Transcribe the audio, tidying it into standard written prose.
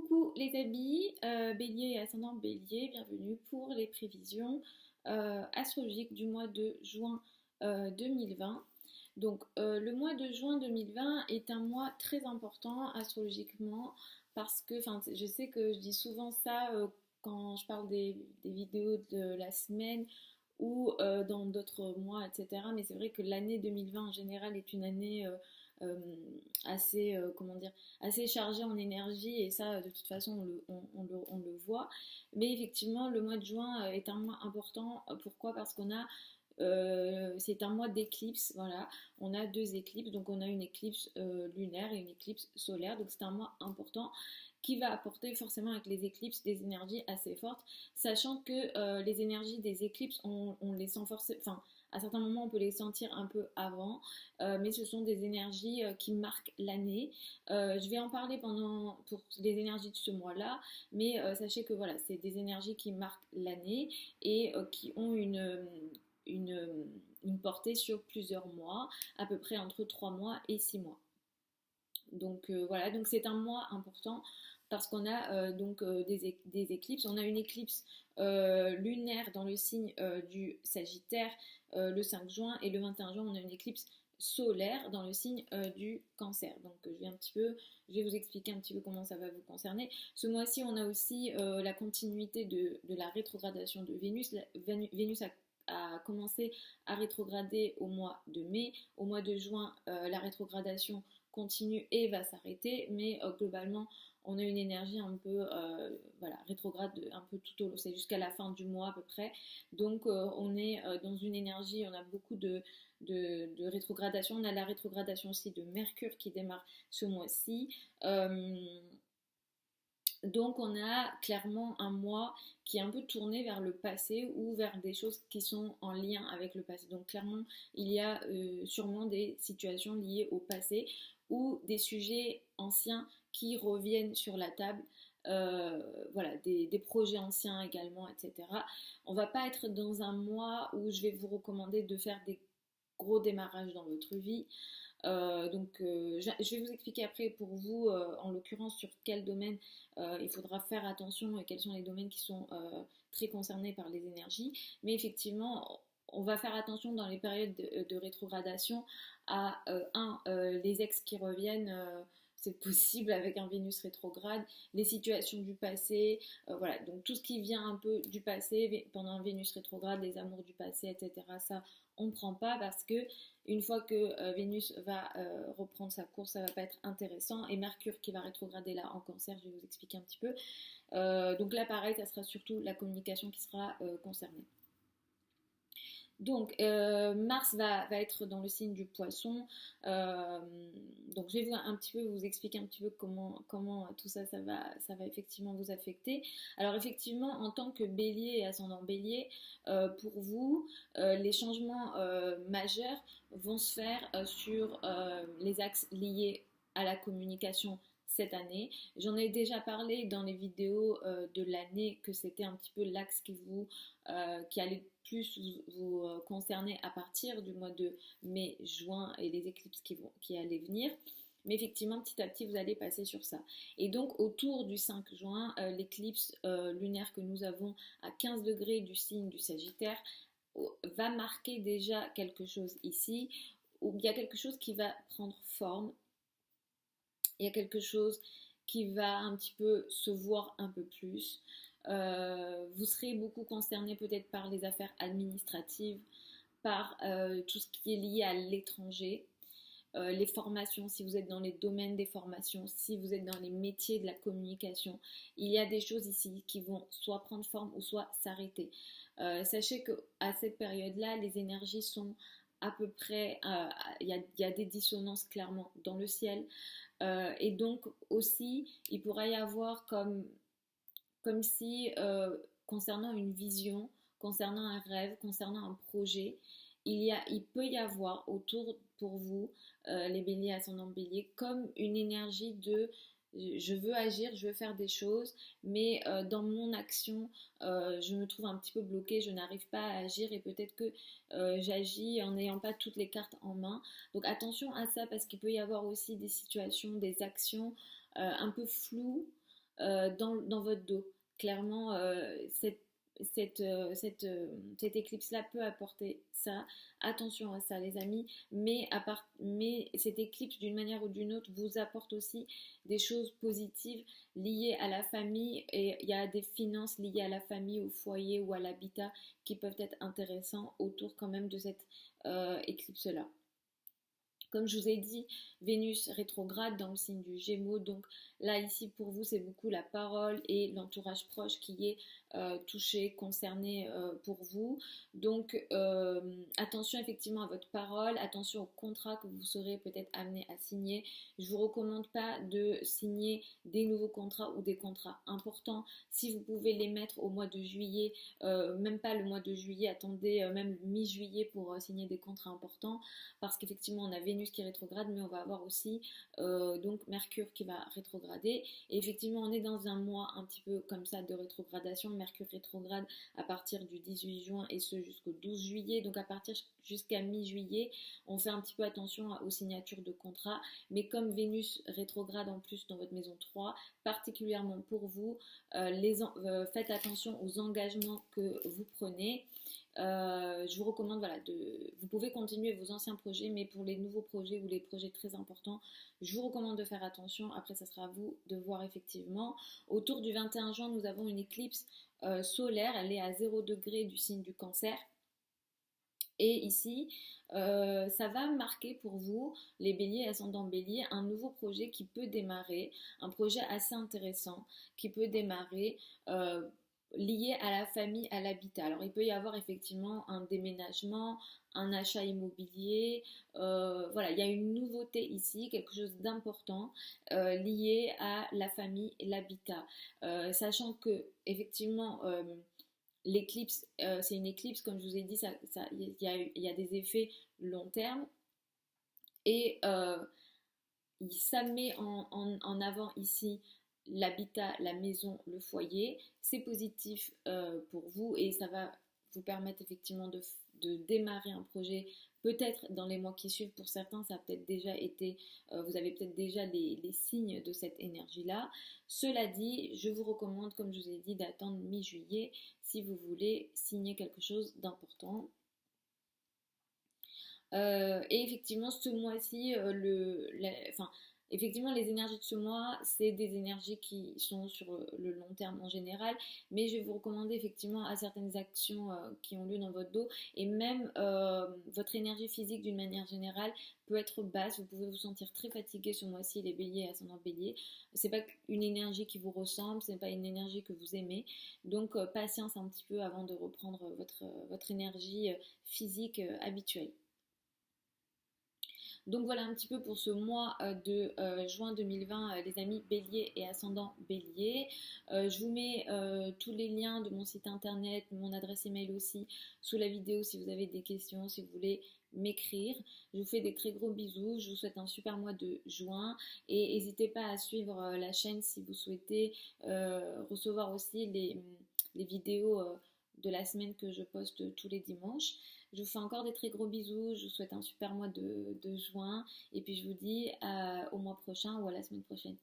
Coucou les amis, Bélier et ascendant Bélier, bienvenue pour les prévisions astrologiques du mois de juin 2020. Donc le mois de juin 2020 est un mois très important astrologiquement parce que, enfin, je sais que je dis souvent ça quand je parle des vidéos de la semaine ou dans d'autres mois, etc. Mais c'est vrai que l'année 2020 en général est une année euh, assez, comment dire, assez chargée en énergie et ça, de toute façon, on le voit. Mais effectivement, le mois de juin est un mois important. Pourquoi? Parce qu'on a c'est un mois d'éclipse, voilà. On a deux éclipses, donc on a une éclipse lunaire et une éclipse solaire, donc c'est un mois important qui va apporter forcément avec les éclipses des énergies assez fortes, sachant que les énergies des éclipses, on les sent forcément, enfin, à certains moments on peut les sentir un peu avant, mais ce sont des énergies qui marquent l'année. Je vais en parler pour les énergies de ce mois-là, mais sachez que voilà, c'est des énergies qui marquent l'année et qui ont une, une portée sur plusieurs mois, à peu près entre 3 mois et 6 mois. Donc voilà, donc c'est un mois important parce qu'on a des éclipses. On a une éclipse lunaire dans le signe du Sagittaire le 5 juin et le 21 juin on a une éclipse solaire dans le signe du Cancer. Donc je vais vous expliquer un petit peu comment ça va vous concerner. Ce mois-ci on a aussi la continuité de la rétrogradation de Vénus. Vénus a commencé à rétrograder au mois de mai. Au mois de juin, la rétrogradation continue et va s'arrêter, mais globalement, on a une énergie un peu voilà, rétrograde un peu tout au long, c'est jusqu'à la fin du mois à peu près. Donc on est dans une énergie, on a beaucoup de rétrogradation. On a la rétrogradation aussi de Mercure qui démarre ce mois-ci. Donc on a clairement un mois qui est un peu tourné vers le passé ou vers des choses qui sont en lien avec le passé. Donc clairement, il y a sûrement des situations liées au passé ou des sujets anciens qui reviennent sur la table. Voilà, des projets anciens également, etc. On va pas être dans un mois où je vais vous recommander de faire des gros démarrages dans votre vie. Je vais vous expliquer après pour vous, en l'occurrence, sur quel domaine il faudra faire attention et quels sont les domaines qui sont très concernés par les énergies. Mais effectivement, on va faire attention dans les périodes de rétrogradation à les ex qui reviennent. C'est possible avec un Vénus rétrograde, les situations du passé, voilà, donc tout ce qui vient un peu du passé pendant un Vénus rétrograde, les amours du passé, etc. Ça, on ne prend pas parce que une fois que Vénus va reprendre sa course, ça va pas être intéressant. Et Mercure qui va rétrograder là en Cancer, je vais vous expliquer un petit peu. Donc là, pareil, ça sera surtout la communication qui sera concernée. Donc, Mars va être dans le signe du poisson. Euh, donc, je vais un petit peu vous expliquer un petit peu comment tout ça, ça va effectivement vous affecter. Alors, effectivement, en tant que bélier et ascendant bélier, pour vous, les changements majeurs vont se faire sur les axes liés à la communication cette année. J'en ai déjà parlé dans les vidéos de l'année que c'était un petit peu l'axe qui allait plus vous concerner à partir du mois de mai, juin et les éclipses qui allaient venir. Mais effectivement, petit à petit, vous allez passer sur ça. Et donc, autour du 5 juin, l'éclipse lunaire que nous avons à 15 degrés du signe du Sagittaire va marquer déjà quelque chose ici, où il y a quelque chose qui va prendre forme, il y a quelque chose qui va un petit peu se voir un peu plus. Vous serez beaucoup concerné peut-être par les affaires administratives, par tout ce qui est lié à l'étranger, les formations, si vous êtes dans les domaines des formations, si vous êtes dans les métiers de la communication, il y a des choses ici qui vont soit prendre forme ou soit s'arrêter. Sachez qu'à cette période-là, les énergies sont à peu près, y a des dissonances clairement dans le ciel. Et donc aussi, il pourrait y avoir comme si, concernant une vision, concernant un rêve, concernant un projet, il peut y avoir autour pour vous, les béliers ascendant bélier, comme une énergie de je veux agir, je veux faire des choses, mais dans mon action, je me trouve un petit peu bloquée, je n'arrive pas à agir et peut-être que j'agis en n'ayant pas toutes les cartes en main. Donc attention à ça parce qu'il peut y avoir aussi des situations, des actions un peu floues dans votre dos. Clairement, cette éclipse-là peut apporter ça. Attention à ça, les amis. Mais cette éclipse, d'une manière ou d'une autre, vous apporte aussi des choses positives liées à la famille. Et il y a des finances liées à la famille, au foyer ou à l'habitat qui peuvent être intéressants autour quand même de cette éclipse-là. Comme je vous ai dit, Vénus rétrograde dans le signe du Gémeaux, donc là ici pour vous c'est beaucoup la parole et l'entourage proche qui est touché, concerné pour vous. Donc attention effectivement à votre parole, attention au contrat que vous serez peut-être amené à signer. Je ne vous recommande pas de signer des nouveaux contrats ou des contrats importants. Si vous pouvez les mettre au mois de juillet, même pas le mois de juillet, attendez même mi-juillet pour signer des contrats importants, parce qu'effectivement on a Vénus qui rétrograde, mais on va avoir aussi donc Mercure qui va rétrograder. Et effectivement on est dans un mois un petit peu comme ça de rétrogradation. Mercure rétrograde à partir du 18 juin et ce jusqu'au 12 juillet, donc à partir jusqu'à mi-juillet on fait un petit peu attention aux signatures de contrats. Mais comme Vénus rétrograde en plus dans votre maison 3, particulièrement pour vous, faites attention aux engagements que vous prenez. Je vous recommande, voilà, vous pouvez continuer vos anciens projets, mais pour les nouveaux projets ou les projets très importants, je vous recommande de faire attention. Après, ça sera à vous de voir effectivement. Autour du 21 juin, nous avons une éclipse solaire. Elle est à 0 degré du signe du Cancer. Et ici, ça va marquer pour vous, les béliers ascendant bélier, un nouveau projet qui peut démarrer, un projet assez intéressant qui peut démarrer, lié à la famille, à l'habitat. Alors il peut y avoir effectivement un déménagement, un achat immobilier, voilà, il y a une nouveauté ici, quelque chose d'important lié à la famille et l'habitat. Sachant que effectivement l'éclipse, c'est une éclipse, comme je vous ai dit, il y a des effets long terme. Et ça met en avant ici l'habitat, la maison, le foyer. C'est positif pour vous et ça va vous permettre effectivement de démarrer un projet peut-être dans les mois qui suivent. Pour certains, ça a peut-être déjà été, vous avez peut-être déjà les signes de cette énergie-là. Cela dit, je vous recommande, comme je vous ai dit, d'attendre mi-juillet si vous voulez signer quelque chose d'important. Et effectivement, ce mois-ci, effectivement, les énergies de ce mois, c'est des énergies qui sont sur le long terme en général, mais je vais vous recommander effectivement à certaines actions qui ont lieu dans votre dos, et même votre énergie physique d'une manière générale peut être basse. Vous pouvez vous sentir très fatigué ce mois-ci, les béliers ascendant bélier. C'est pas une énergie qui vous ressemble, c'est pas une énergie que vous aimez, donc patience un petit peu avant de reprendre votre énergie physique habituelle. Donc voilà un petit peu pour ce mois de juin 2020, les amis bélier et ascendant bélier. Je vous mets tous les liens de mon site internet, mon adresse email aussi sous la vidéo si vous avez des questions, si vous voulez m'écrire. Je vous fais des très gros bisous, je vous souhaite un super mois de juin et n'hésitez pas à suivre la chaîne si vous souhaitez recevoir aussi les vidéos de la semaine que je poste tous les dimanches. Je vous fais encore des très gros bisous, je vous souhaite un super mois de juin et puis je vous dis au mois prochain ou à la semaine prochaine.